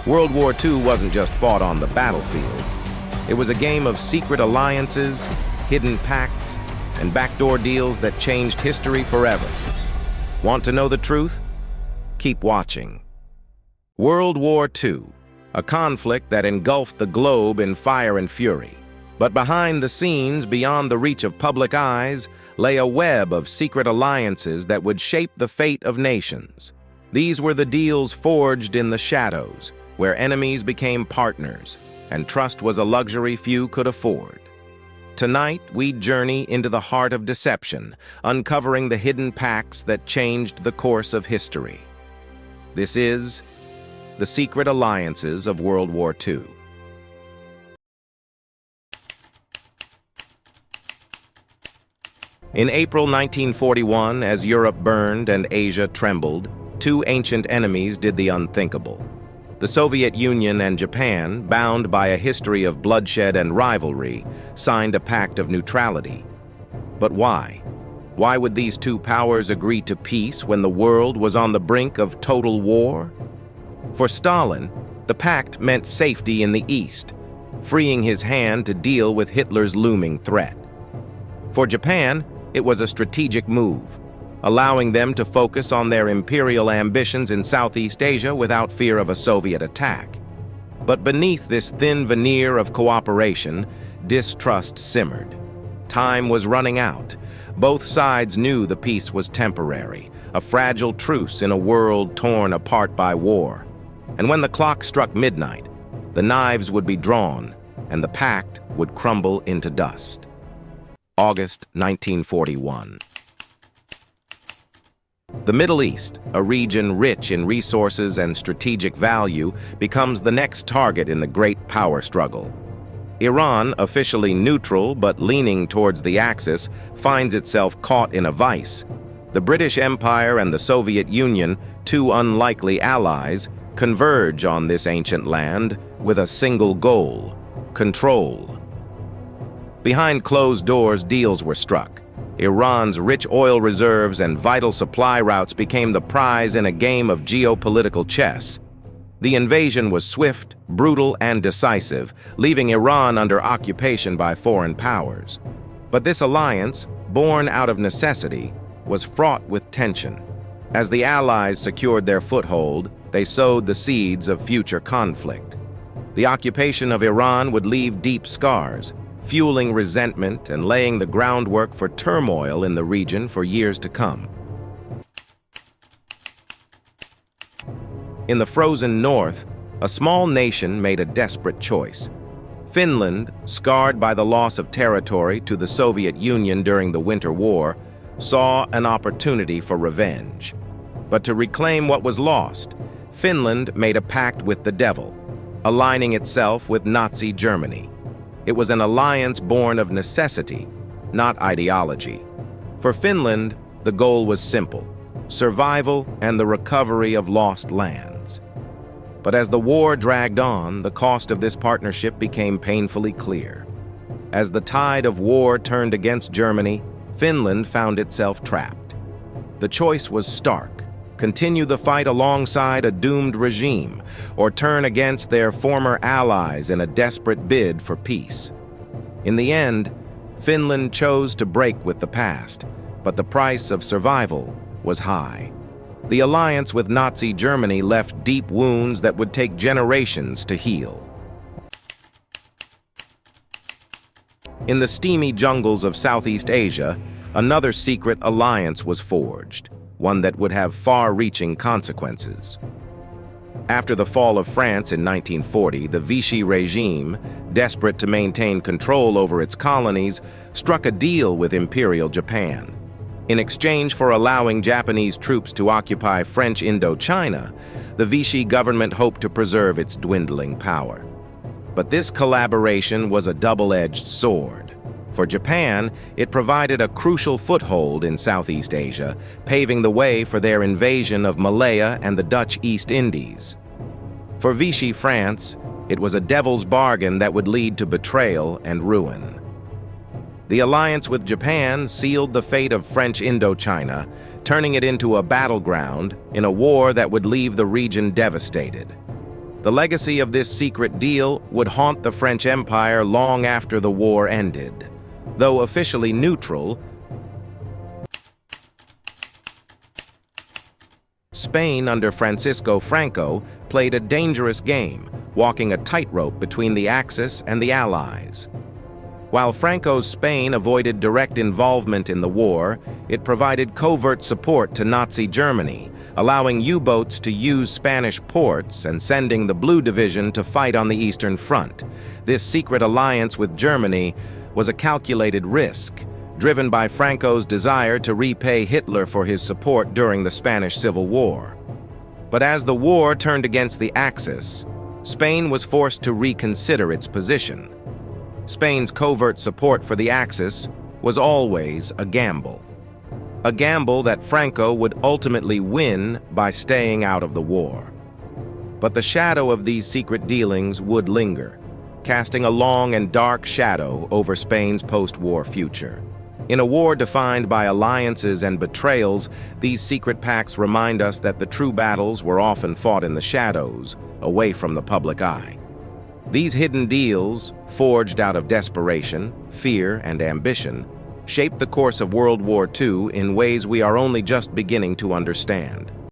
World War II wasn't just fought on the battlefield. It was a game of secret alliances, hidden pacts, and backdoor deals that changed history forever. Want to know the truth? Keep watching. World War II, a conflict that engulfed the globe in fire and fury. But behind the scenes, beyond the reach of public eyes, lay a web of secret alliances that would shape the fate of nations. These were the deals forged in the shadows, where enemies became partners, and trust was a luxury few could afford. Tonight, we journey into the heart of deception, uncovering the hidden pacts that changed the course of history. This is the secret alliances of World War II. In April 1941, as Europe burned and Asia trembled, two ancient enemies did the unthinkable. The Soviet Union and Japan, bound by a history of bloodshed and rivalry, signed a pact of neutrality. But why? Why would these two powers agree to peace when the world was on the brink of total war? For Stalin, the pact meant safety in the East, freeing his hand to deal with Hitler's looming threat. For Japan, it was a strategic move, allowing them to focus on their imperial ambitions in Southeast Asia without fear of a Soviet attack. But beneath this thin veneer of cooperation, distrust simmered. Time was running out. Both sides knew the peace was temporary, a fragile truce in a world torn apart by war. And when the clock struck midnight, the knives would be drawn, and the pact would crumble into dust. August 1941. The Middle East, a region rich in resources and strategic value, becomes the next target in the great power struggle. Iran, officially neutral but leaning towards the Axis, finds itself caught in a vice. The British Empire and the Soviet Union, two unlikely allies, converge on this ancient land with a single goal: control. Behind closed doors, deals were struck. Iran's rich oil reserves and vital supply routes became the prize in a game of geopolitical chess. The invasion was swift, brutal, and decisive, leaving Iran under occupation by foreign powers. But this alliance, born out of necessity, was fraught with tension. As the Allies secured their foothold, they sowed the seeds of future conflict. The occupation of Iran would leave deep scars, fueling resentment and laying the groundwork for turmoil in the region for years to come. In the frozen north, a small nation made a desperate choice. Finland, scarred by the loss of territory to the Soviet Union during the Winter War, saw an opportunity for revenge. But to reclaim what was lost, Finland made a pact with the devil, aligning itself with Nazi Germany. It was an alliance born of necessity, not ideology. For Finland, the goal was simple: survival and the recovery of lost lands. But as the war dragged on, the cost of this partnership became painfully clear. As the tide of war turned against Germany, Finland found itself trapped. The choice was stark: continue the fight alongside a doomed regime, or turn against their former allies in a desperate bid for peace. In the end, Finland chose to break with the past, but the price of survival was high. The alliance with Nazi Germany left deep wounds that would take generations to heal. In the steamy jungles of Southeast Asia, another secret alliance was forged, one that would have far-reaching consequences. After the fall of France in 1940, the Vichy regime, desperate to maintain control over its colonies, struck a deal with Imperial Japan. In exchange for allowing Japanese troops to occupy French Indochina, the Vichy government hoped to preserve its dwindling power. But this collaboration was a double-edged sword. For Japan, it provided a crucial foothold in Southeast Asia, paving the way for their invasion of Malaya and the Dutch East Indies. For Vichy France, it was a devil's bargain that would lead to betrayal and ruin. The alliance with Japan sealed the fate of French Indochina, turning it into a battleground in a war that would leave the region devastated. The legacy of this secret deal would haunt the French Empire long after the war ended. Though officially neutral, Spain under Francisco Franco played a dangerous game, walking a tightrope between the Axis and the Allies. While Franco's Spain avoided direct involvement in the war, it provided covert support to Nazi Germany, allowing U-boats to use Spanish ports and sending the Blue Division to fight on the Eastern Front. This secret alliance with Germany was a calculated risk, driven by Franco's desire to repay Hitler for his support during the Spanish Civil War. But as the war turned against the Axis, Spain was forced to reconsider its position. Spain's covert support for the Axis was always a gamble. A gamble that Franco would ultimately win by staying out of the war. But the shadow of these secret dealings would linger, casting a long and dark shadow over Spain's post-war future. In a war defined by alliances and betrayals, these secret pacts remind us that the true battles were often fought in the shadows, away from the public eye. These hidden deals, forged out of desperation, fear, and ambition, shaped the course of World War II in ways we are only just beginning to understand.